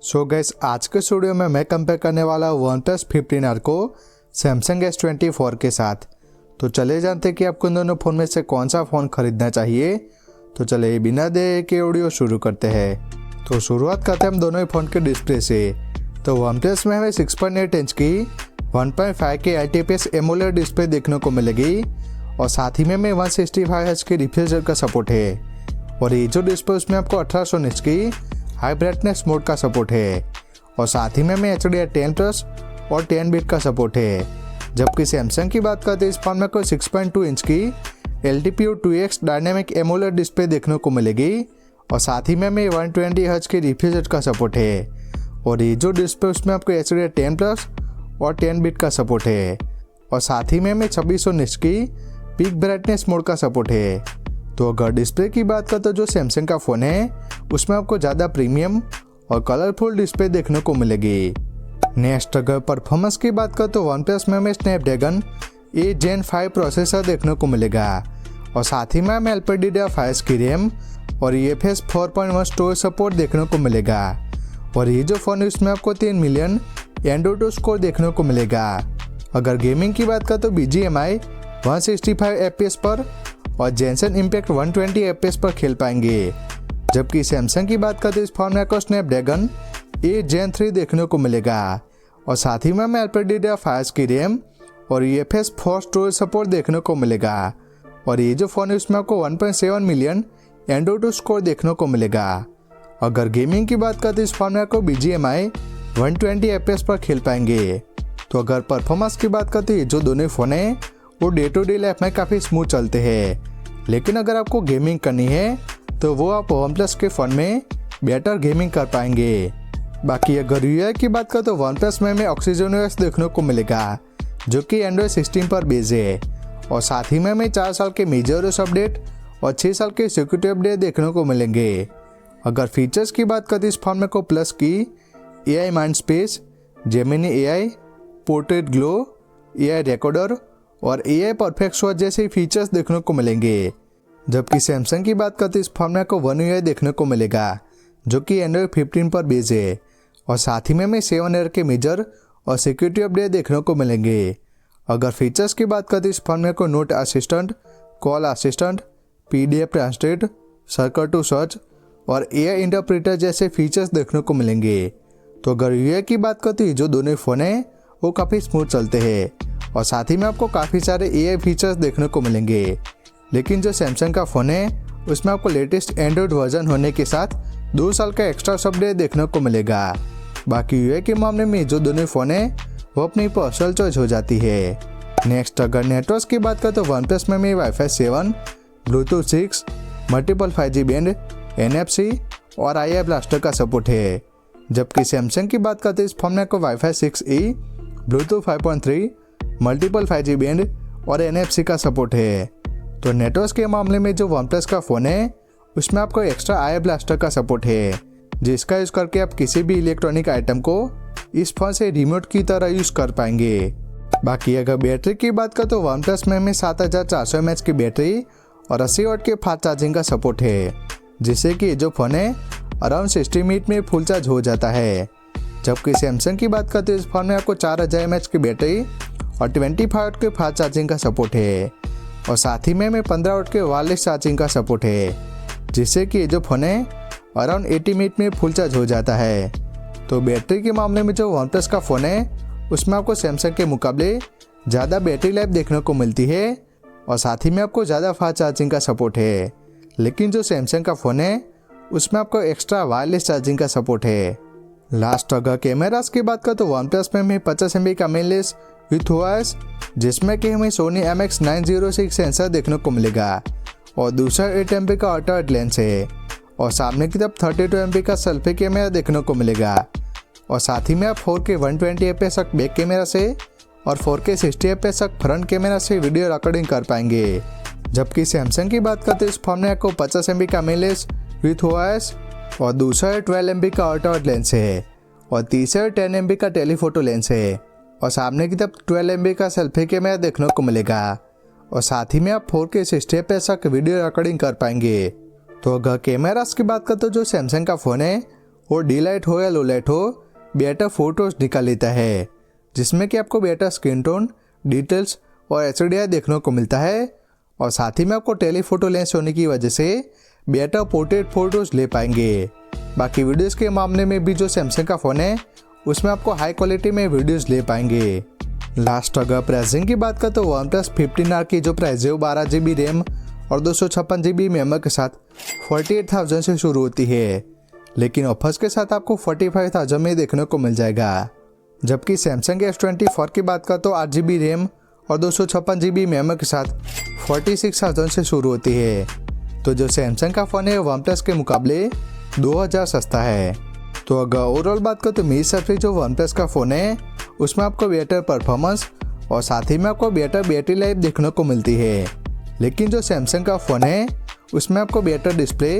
सो gas आज के studio में मैं कंपेयर करने वाला हूँ OnePlus 15R को Samsung S24 के साथ। तो चले जानते हैं कि आपको इन दोनों फ़ोन में से कौन सा फ़ोन खरीदना चाहिए। तो चले बिना देर के ऑडियो शुरू करते हैं। तो शुरुआत करते हैं हम दोनों ही फ़ोन के डिस्प्ले से। तो OnePlus में हमें 6.8 इंच की 1.5 के IPS AMOLED डिस्प्ले देखने को मिलेगी और साथ ही में हमें 165 Hz की रिफ्रेश रेट का सपोर्ट है। और ये जो डिस्प्ले उसमें आपको 1800 निट्स की हाई ब्राइटनेस मोड का सपोर्ट है और साथ ही में हमें HDR10+ और 10 बिट का सपोर्ट है। जबकि सैमसंग की बात करते हैं इस फोन में कोई 6.2 इंच की LTPO 2X dynamic AMOLED display देखने को मिलेगी और साथ ही में हमें 120 Hz की रिफ्रेश रेट का सपोर्ट है। और ये जो डिस्प्ले उसमें आपको HDR10+ और 10 बिट का सपोर्ट है और साथ ही में हमें 2600 निट्स की पीक ब्राइटनेस मोड का सपोर्ट है। तो अगर डिस्प्ले की बात करें तो जो सैमसंग का फ़ोन है उसमें आपको ज़्यादा प्रीमियम और कलरफुल डिस्प्ले देखने को मिलेगी। नेक्स्ट अगर परफॉर्मेंस की बात करें तो OnePlus में हमें स्नैपड्रैगन 8 Gen 5 प्रोसेसर देखने को मिलेगा और साथ ही में हमें LPDDR5 की रैम और UFS 4.1 स्टोरेज सपोर्ट देखने को मिलेगा। और ये जो फ़ोन है उसमें आपको 3 मिलियन एंड्रॉइड स्कोर देखने को मिलेगा। अगर गेमिंग की बात करें तो BGMI 165 FPS पर और जेनसन इम्पैक्ट 120 FPS पर खेल पाएंगे। जबकि सैमसंग की बात करें तो इस फोन में आपको स्नैपड्रैगन 8 Gen 3 देखने को मिलेगा और साथ ही में हमें LPDDR5 की रैम और UFS 4 स्टोरेज सपोर्ट देखने को मिलेगा। और ये जो फ़ोन है उसमें आपको 1.7 मिलियन एंड्रॉइड स्कोर देखने को मिलेगा। अगर गेमिंग की बात करें तो इस फोन में आपको BGMI 120 FPS पर खेल पाएंगे। तो अगर परफॉर्मेंस की बात करते हैं जो दोनों फ़ोन है वो डे टू डे लाइफ में काफ़ी स्मूथ चलते हैं, लेकिन अगर आपको गेमिंग करनी है तो वो आप OnePlus के फ़ोन में बेटर गेमिंग कर पाएंगे। बाकी अगर UI की बात करें तो OnePlus में हमें OxygenOS देखने को मिलेगा जो कि Android 16 पर बेस्ड है और साथ ही में हमें 4 साल के मेजर OS अपडेट और 6 साल के सिक्योरिटी अपडेट देखने को मिलेंगे। अगर फीचर्स की बात करें इस फोन में को प्लस की AI Mindspace, Gemini AI, portrait glow, AI recorder और AI परफेक्ट शॉट जैसे फीचर्स देखने को मिलेंगे। जबकि सैमसंग की बात करते इस फोन में को One UI देखने को मिलेगा जो कि Android 15 पर बेस्ड है और साथ ही में हमें 7 ईयर के मेजर और सिक्योरिटी अपडेट देखने को मिलेंगे। अगर फीचर्स की बात करते इस फोन में को note assistant, call assistant, PDF translate, circle to search और AI इंटरप्रेटर जैसे फीचर्स देखने को मिलेंगे। तो अगर UI की बात करते हैं जो दोनों फ़ोन हैं वो काफ़ी स्मूथ चलते हैं और साथ ही में आपको काफ़ी सारे AI फीचर्स देखने को मिलेंगे। लेकिन जो सैमसंग का फ़ोन है उसमें आपको लेटेस्ट एंड्रॉइड वर्जन होने के साथ 2 साल का एक्स्ट्रा अपडेट देखने को मिलेगा। बाकी UI के मामले में जो दोनों फ़ोन है वो अपनी पर्सनल चॉइस हो जाती है। नेक्स्ट अगर नेटवर्क की बात करें तो OnePlus में हमें Wi-Fi 7, Bluetooth 6, multiple 5G band, NFC और AI ब्लास्टर का सपोर्ट है। जबकि सैमसंग की बात करते हैं इस फोन में आपको Wi-Fi 6E, Bluetooth 5.3, multiple 5G band और NFC का सपोर्ट है। तो नेटवर्क के मामले में जो OnePlus का फ़ोन है उसमें आपको एक्स्ट्रा AI ब्लास्टर का सपोर्ट है जिसका यूज़ करके आप किसी भी इलेक्ट्रॉनिक आइटम को इस फोन से रिमोट की तरह यूज़ कर पाएंगे। बाकी अगर बैटरी की बात करें तो OnePlus में हमें 7400 mAh की बैटरी और 80 वाट के फास्ट चार्जिंग का सपोर्ट है जिससे कि जो फ़ोन है अराउंड 60 मिनट में फुल चार्ज हो जाता है। जबकि सैमसंग की बात करते हैं इस फोन में आपको 4000 mAh की बैटरी और 25 वाट के फास्ट चार्जिंग का सपोर्ट है और साथ ही में हमें 15 वाट के वायरलेस चार्जिंग का सपोर्ट है जिससे कि जो फ़ोन है अराउंड 80 मिनट में फुल चार्ज हो जाता है। तो बैटरी के मामले में जो OnePlus का फ़ोन है उसमें आपको सैमसंग के मुकाबले ज़्यादा बैटरी लाइफ देखने को मिलती है और साथ ही में आपको ज़्यादा फास्ट चार्जिंग का सपोर्ट है। लेकिन जो सैमसंग का फ़ोन है उसमें आपको एक्स्ट्रा वायरलेस चार्जिंग का सपोर्ट है। लास्ट अगर कैमरास की बात करें तो OnePlus में हमें 50 MB का मेनलेस विथ OIS जिसमें कि हमें Sony IMX906 सेंसर देखने को मिलेगा और दूसरा 8 MP का अल्ट्रा वाइड लेंस है और सामने की तरफ 32 MP का सेल्फी कैमरा देखने को मिलेगा और साथ ही में आप 4K 120 FPS तक बैक कैमरा से और 4K 60 FPS तक फ्रंट कैमरा से वीडियो रिकॉर्डिंग कर पाएंगे। जबकि सैमसंग की बात करते इस फोन में आपको 50 MB का मेनलेस विथ OIS और दूसरा 12 MP का अल्ट्रा वाइड लेंस है और तीसरा 10 MP का टेलीफोटो लेंस है और सामने की तरफ 12 MB का सेल्फी कैमरा देखने को मिलेगा और साथ ही में आप 4K 60 FPS तक वीडियो रिकॉर्डिंग कर पाएंगे। तो अगर कैमरास की बात करें तो जो सैमसंग का फ़ोन है वो डी लाइट हो या लो लाइट हो, बेटर फोटोज निकाल लेता है, जिसमें कि आपको बेटर स्क्रीन टोन, डिटेल्स और HDR देखने को मिलता है। और साथ ही में आपको टेलीफोटो लेंस होने की वजह से बेटर पोर्ट्रेट फोटोज ले पाएंगे। बाकी वीडियोस के मामले में भी जो सैमसंग का फ़ोन है उसमें आपको हाई क्वालिटी में वीडियोस ले पाएंगे। लास्ट अगर प्राइसिंग की बात करें तो OnePlus 15R की जो प्राइस है वो 12 GB रैम और 256 GB मेमोरी के साथ 48,000 से शुरू होती है, लेकिन ऑफर्स के साथ आपको 45,000 में देखने को मिल जाएगा। जबकि सैमसंग S24 की बात करें तो 8 GB रैम और 256 GB मेमोरी के साथ 46,000 से शुरू होती है। तो जो सैमसंग का फ़ोन है OnePlus के मुकाबले 2000 सस्ता है। तो अगर ओवरऑल बात करें तो मेरे हिसाब से जो OnePlus का फ़ोन है उसमें आपको बेटर परफॉर्मेंस और साथ ही में आपको बेटर बैटरी लाइफ देखने को मिलती है, लेकिन जो सैमसंग का फ़ोन है उसमें आपको better display,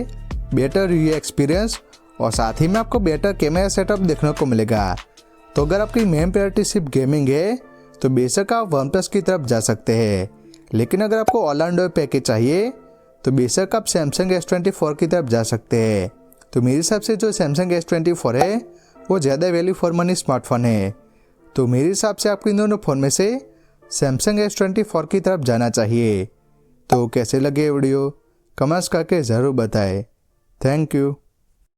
better UI experience और साथ ही में आपको बेटर कैमरा सेटअप देखने को मिलेगा। तो अगर आपकी मेन प्रायोरिटी सिर्फ गेमिंग है तो बेशक आप OnePlus की तरफ जा सकते हैं, लेकिन अगर आपको ऑल एंड्रॉइड पैकेज चाहिए तो बेशक आप सैमसंग S24 की तरफ जा सकते हैं। तो मेरे हिसाब से जो सैमसंग S24 है वो ज़्यादा वैल्यू फॉर मनी स्मार्टफोन है। तो मेरे हिसाब से आपको इन दोनों फ़ोन में से सैमसंग S24 की तरफ जाना चाहिए। तो कैसे लगे वीडियो कमेंट्स करके ज़रूर बताएं। Thank you.